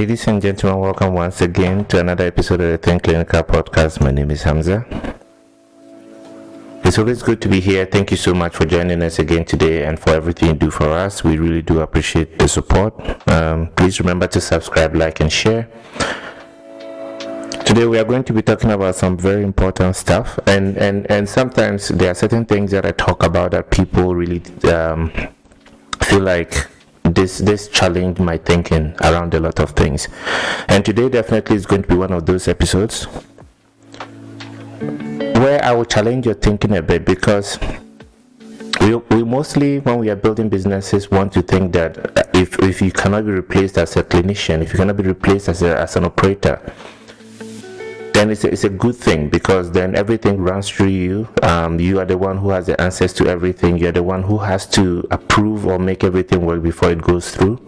Ladies and gentlemen, welcome once again to another episode of the Think Clinical Podcast. My name is Hamza. It's always good to be here. Thank you so much for joining us again today and for everything you do for us. We really do appreciate the support. Please remember to subscribe, like, and share. Today we are going to be talking about some very important stuff, and sometimes there are certain things that I talk about that people really feel like this challenged my thinking around a lot of things. And today definitely is going to be one of those episodes where I will challenge your thinking a bit, because we mostly, when we are building businesses, want to think that if you cannot be replaced as a clinician, if you cannot be replaced as an operator, then it's a good thing, because then everything runs through you. You are the one who has the answers to everything. You're the one who has to approve or make everything work before it goes through.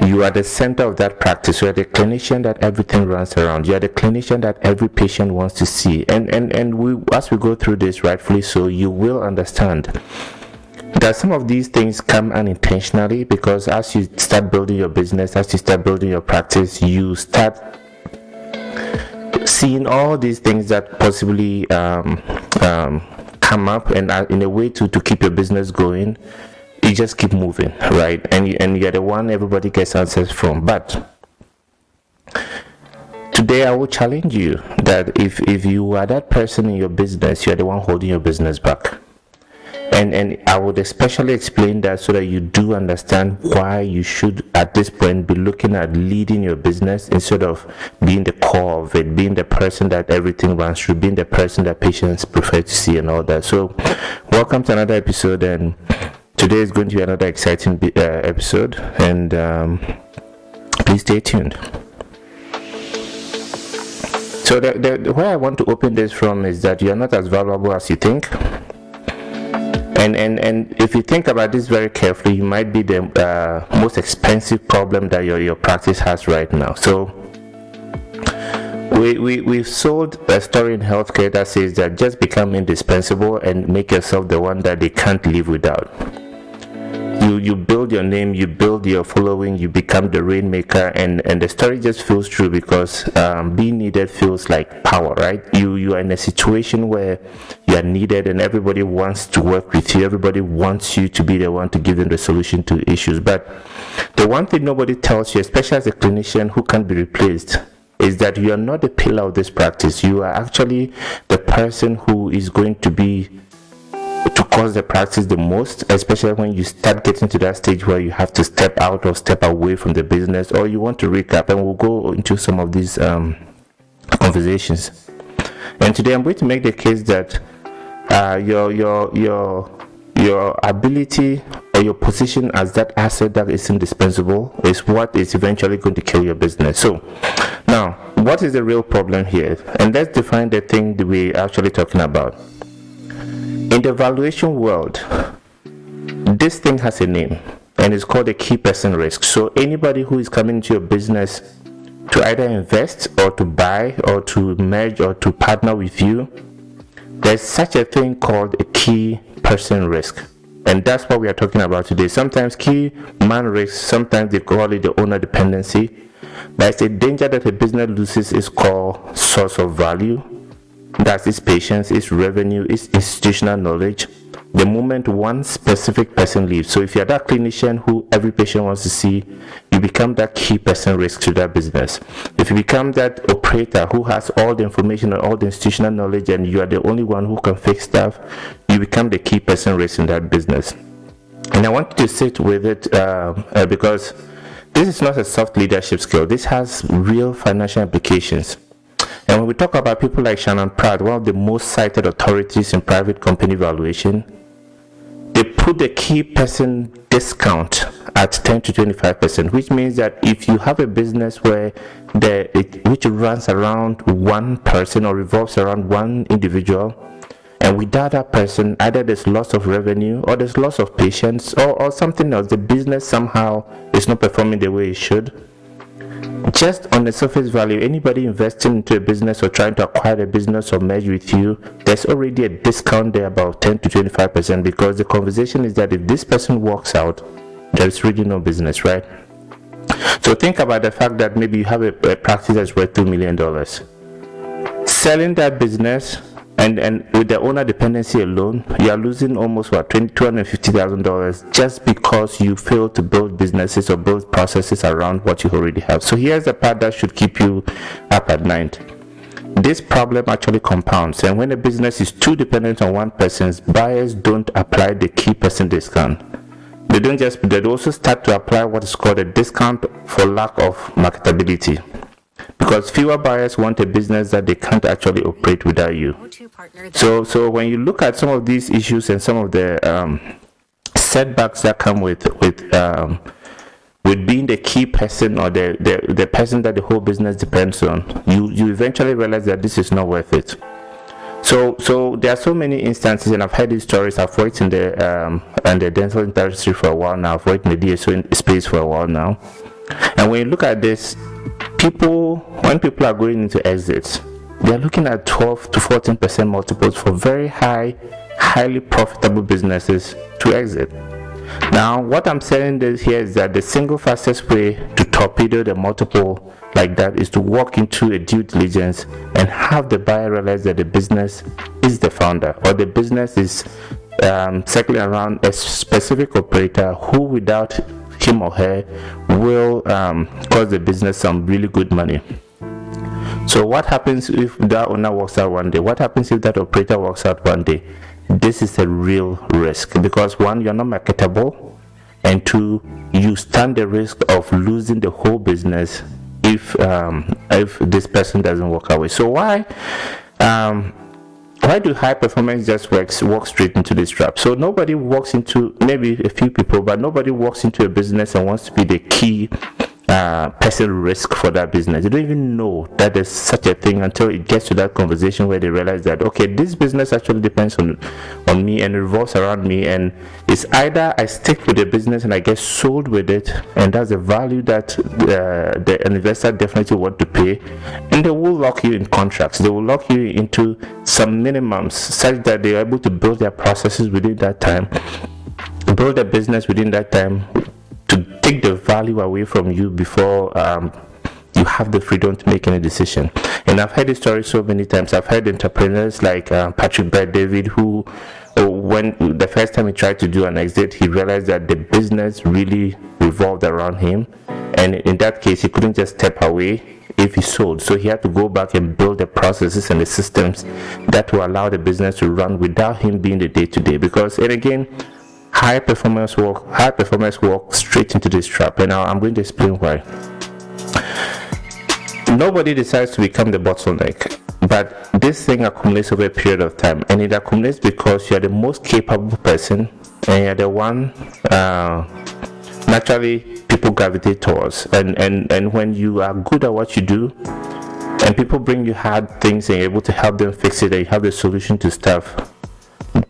You are the center of that practice. You are the clinician that everything runs around. You are the clinician that every patient wants to see. And we, as we go through this, rightfully so, you will understand that some of these things come unintentionally, because as you start building your business, as you start building your practice, you start seeing all these things that possibly come up, and in a way to keep your business going. You just keep moving, right? And you're the one everybody gets answers from. But today I will challenge you that if you are that person in your business, you're the one holding your business back. And I would especially explain that so that you do understand why you should at this point be looking at leading your business instead of being the core of it, being the person that everything runs through, being the person that patients prefer to see and all that. So welcome to another episode, and today is going to be another exciting episode, and please stay tuned. So where I want to open this from is that you are not as valuable as you think. And if you think about this very carefully, you might be the most expensive problem that your practice has right now. So we've sold a story in healthcare that says that just become indispensable and make yourself the one that they can't live without. You build your name, you build your following, you become the rainmaker, and the story just feels true, because being needed feels like power, right? You are in a situation where you are needed and everybody wants to work with you. Everybody wants you to be the one to give them the solution to issues. But the one thing nobody tells you, especially as a clinician who can't be replaced, is that you are not the pillar of this practice. You are actually the person who is going to cause the practice the most, especially when you start getting to that stage where you have to step out or step away from the business, or you want to recap. And we'll go into some of these conversations. And today I'm going to make the case that your ability or your position as that asset that is indispensable is what is eventually going to kill your business. So now, what is the real problem here? And let's define the thing that we're actually talking about. In the valuation world, this thing has a name, and it's called a key person risk. So anybody who is coming into your business to either invest or to buy or to merge or to partner with you, there's such a thing called a key person risk. And that's what we are talking about today. Sometimes key man risk, sometimes they call it the owner dependency. But it's a danger that a business loses is called source of value. That's its patience, its revenue, its institutional knowledge. The moment one specific person leaves. So if you're that clinician who every patient wants to see, you become that key person risk to that business. If you become that operator who has all the information and all the institutional knowledge, and you are the only one who can fix stuff, you become the key person risk in that business. And I want you to sit with it because this is not a soft leadership skill. This has real financial implications. And when we talk about people like Shannon Pratt, one of the most cited authorities in private company valuation, they put the key person discount at 10 to 25%, which means that if you have a business which runs around one person or revolves around one individual, and without that person, either there's loss of revenue or there's loss of patients or something else, the business somehow is not performing the way it should. Just on the surface value, anybody investing into a business or trying to acquire a business or merge with you, there's already a discount there about 10 to 25%, because the conversation is that if this person walks out, there's really no business, right? So think about the fact that maybe you have a practice that's worth $2 million. Selling that business and with the owner dependency alone, you are losing almost $250,000 just because you fail to build businesses or build processes around what you already have. So here's the part that should keep you up at night. This problem actually compounds, and when a business is too dependent on one person's, buyers don't apply the key person discount. They also start to apply what is called a discount for lack of marketability, because fewer buyers want a business that they can't actually operate without you. So when you look at some of these issues and some of the setbacks that come with being the key person or the person that the whole business depends on, you eventually realize that this is not worth it. So there are so many instances, and I've heard these stories. I've worked in the dental industry for a while now. I've worked in the DSO space for a while now. And when you look at this, when people are going into exits, they're looking at 12 to 14% multiples for very highly profitable businesses to exit. Now, what I'm saying here is that the single fastest way to torpedo the multiple like that is to walk into a due diligence and have the buyer realize that the business is the founder, or the business is circling around a specific operator who, without him or her, will cause the business some really good money. So what happens if that owner walks out one day? What happens if that operator walks out one day? This is a real risk, because one, you're not marketable, and two, you stand the risk of losing the whole business if this person doesn't walk away. So why do high performance just walk straight into this trap? So nobody walks into, maybe a few people, but nobody walks into a business and wants to be the key person risk for that business. They don't even know that there's such a thing until it gets to that conversation where they realize that, okay, this business actually depends on me and revolves around me, and it's either I stick with the business and I get sold with it, and that's the value that the investor definitely want to pay, and they will lock you in contracts. They will lock you into some minimums such that they are able to build their processes within that time, build a business within that time, to take the value away from you before you have the freedom to make any decision. And I've heard this story so many times. I've heard entrepreneurs like Patrick Bet-David, who when the first time he tried to do an exit, he realized that the business really revolved around him, and in that case he couldn't just step away if he sold. So he had to go back and build the processes and the systems that will allow the business to run without him being the day-to-day. Because, and again, high performance walk straight into this trap, and now I'm going to explain why. Nobody decides to become the bottleneck, but this thing accumulates over a period of time, and it accumulates because you're the most capable person, and you're the one naturally people gravitate towards. And when you are good at what you do, and people bring you hard things and you're able to help them fix it, and you have the solution to stuff,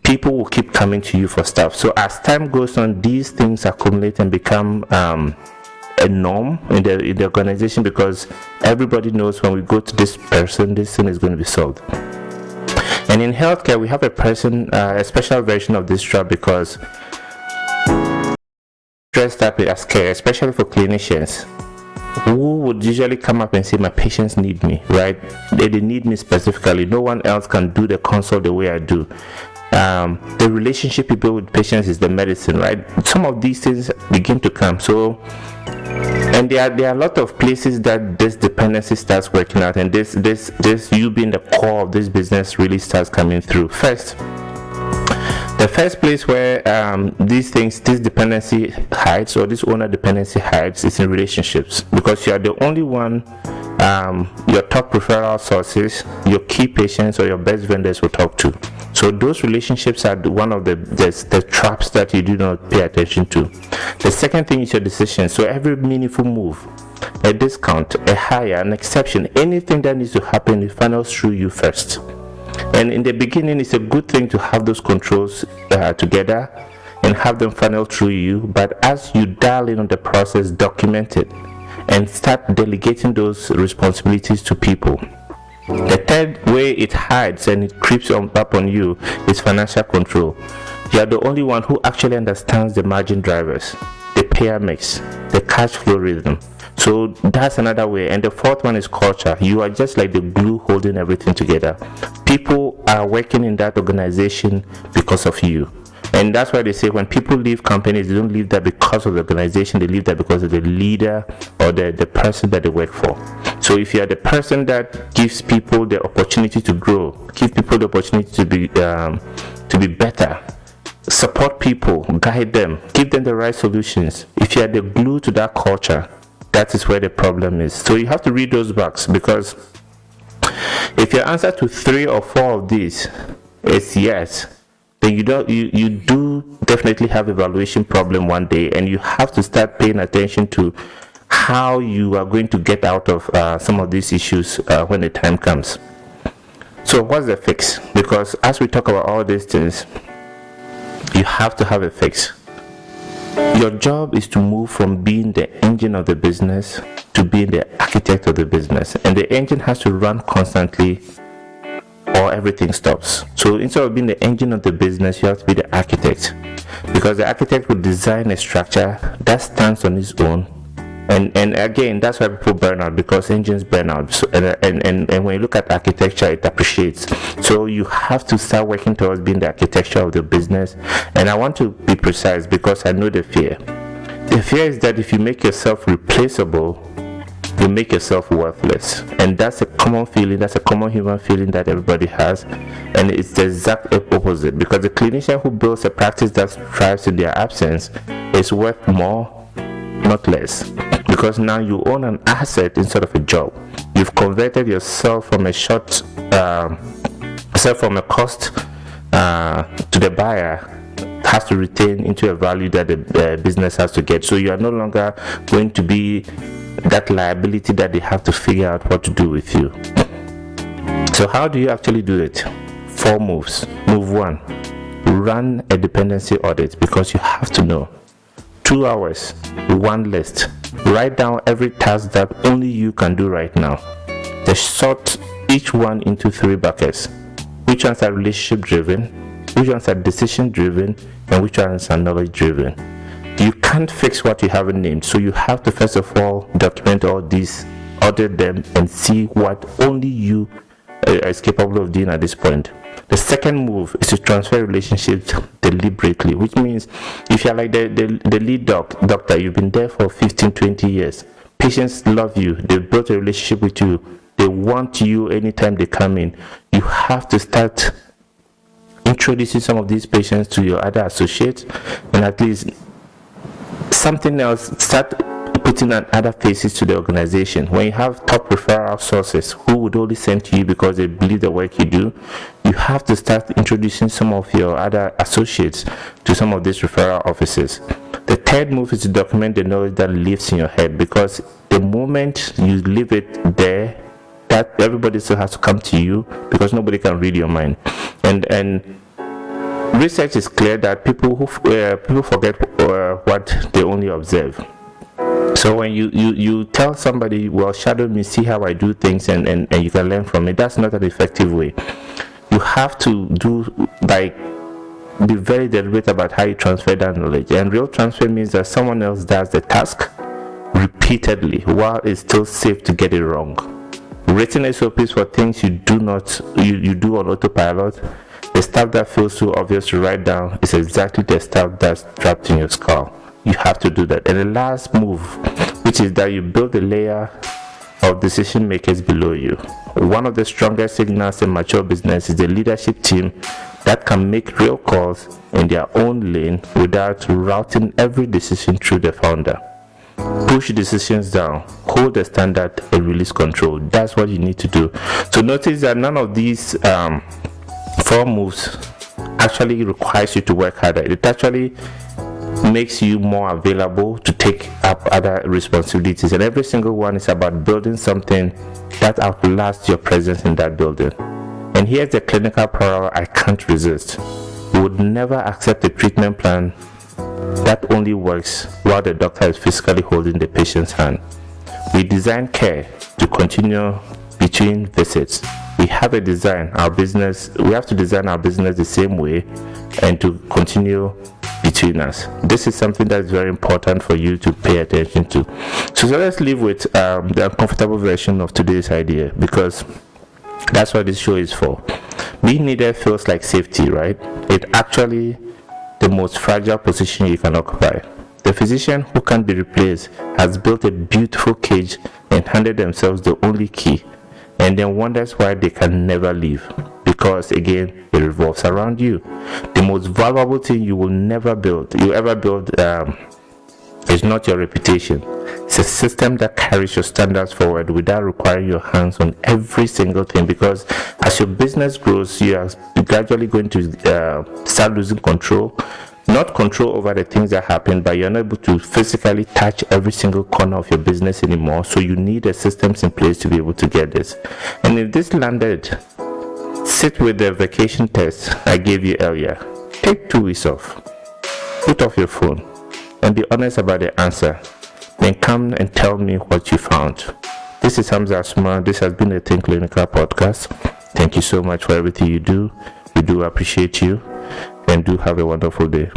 people will keep coming to you for stuff. So as time goes on, these things accumulate and become a norm in the organization, because everybody knows when we go to this person, this thing is going to be solved. And in healthcare, we have a special version of this trap, because dressed up as care, especially for clinicians who would usually come up and say, my patients need me, right? They need me specifically. No one else can do the consult the way I do. The relationship you build with patients is the medicine, right? Some of these things begin to come. So, and there are a lot of places that this dependency starts working out, and this you being the core of this business really starts coming through. The first place where this dependency hides, or this owner dependency hides, is in relationships, because you are the only one your top referral sources, your key patients, or your best vendors will talk to. So those relationships are one of the traps that you do not pay attention to. The second thing is your decision. So every meaningful move, a discount, a hire, an exception, anything that needs to happen, it funnels through you first. And in the beginning, it's a good thing to have those controls together and have them funnel through you. But as you dial in on the process, document it and start delegating those responsibilities to people. The third way it hides and it creeps up on you is financial control. You are the only one who actually understands the margin drivers, the payer mix, the cash flow rhythm. So that's another way. And the fourth one is culture. You are just like the glue holding everything together. People are working in that organization because of you. And that's why they say when people leave companies, they don't leave there because of the organization, they leave there because of the leader or the person that they work for. So if you are the person that gives people the opportunity to grow, give people the opportunity to be better, support people, guide them, give them the right solutions. If you are the glue to that culture, that is where the problem is. So you have to read those books, because if your answer to 3 or 4 of these is yes, then you do definitely have a valuation problem one day, and you have to start paying attention to how you are going to get out of some of these issues when the time comes. So what's the fix? Because as we talk about all these things, you have to have a fix. Your job is to move from being the engine of the business to being the architect of the business, and the engine has to run constantly or everything stops. So instead of being the engine of the business, you have to be the architect, because the architect will design a structure that stands on its own. And again, that's why people burn out, because engines burn out. So, and when you look at architecture, it appreciates. So you have to start working towards being the architecture of the business. And I want to be precise, because I know the fear. The fear is that if you make yourself replaceable, you make yourself worthless. And that's a common feeling, that's a common human feeling that everybody has. And it's the exact opposite, because the clinician who builds a practice that thrives in their absence is worth more, not less, because now you own an asset instead of a job. You've converted yourself from a cost to the buyer has to retain into a value that the business has to get. So you are no longer going to be that liability that they have to figure out what to do with you. So how do you actually do it? 4 moves. Move 1, run a dependency audit, because you have to know. 2 hours, 1 list. Write down every task that only you can do right now. They sort each one into 3 buckets. Which ones are relationship driven, which ones are decision driven, and which ones are knowledge driven. You can't fix what you haven't named, so you have to first of all document all these, audit them, and see what only you is capable of doing at this point. The second move is to transfer relationships deliberately, which means if you're like the lead doctor, you've been there for 15-20 years, patients love you, they've built a relationship with you, they want you anytime they come in, you have to start introducing some of these patients to your other associates, and at least something else, start putting on other faces to the organization. When you have top referral sources who would only send to you because they believe the work you do, you have to start introducing some of your other associates to some of these referral offices. The third move is to document the knowledge that lives in your head, because the moment you leave it there, that everybody still has to come to you, because nobody can read your mind. And research is clear that people forget what they only observe. So when you tell somebody, well, shadow me, see how I do things, and you can learn from it, that's not an effective way. You have to be very deliberate about how you transfer that knowledge. And real transfer means that someone else does the task repeatedly while it's still safe to get it wrong. Written SOPs for things you do on autopilot. The stuff that feels too obvious to write down is exactly the stuff that's trapped in your skull. You have to do that. And the last move, which is that you build a layer of decision makers below you. One of the strongest signals in mature business is the leadership team that can make real calls in their own lane without routing every decision through the founder. Push decisions down, hold the standard, and release control. That's what you need to do. So notice that none of these 4 moves actually requires you to work harder. It actually makes you more available to take up other responsibilities, and every single one is about building something that outlasts your presence in that building. And here's the clinical parallel I can't resist. We would never accept a treatment plan that only works while the doctor is physically holding the patient's hand. We design care to continue between visits. We have to design our business the same way, and to continue between us. This is something that is very important for you to pay attention to. So let's live with the uncomfortable version of today's idea, because that's what this show is for. Being needed feels like safety, right? It's actually the most fragile position you can occupy. The physician who can't be replaced has built a beautiful cage and handed themselves the only key, and then wonders why they can never leave. Because again, it revolves around you. The most valuable thing you ever build is not your reputation. It's a system that carries your standards forward without requiring your hands on every single thing. Because as your business grows, you are gradually going to start losing control. Not control over the things that happen, but you're not able to physically touch every single corner of your business anymore. So you need the systems in place to be able to get this. And if this landed, sit with the vacation test I gave you earlier. Take 2 weeks off. Put off your phone and be honest about the answer. Then come and tell me what you found. This is Hamza Asumah. This has been a Think Clinical podcast. Thank you so much for everything you do. We do appreciate you, and do have a wonderful day.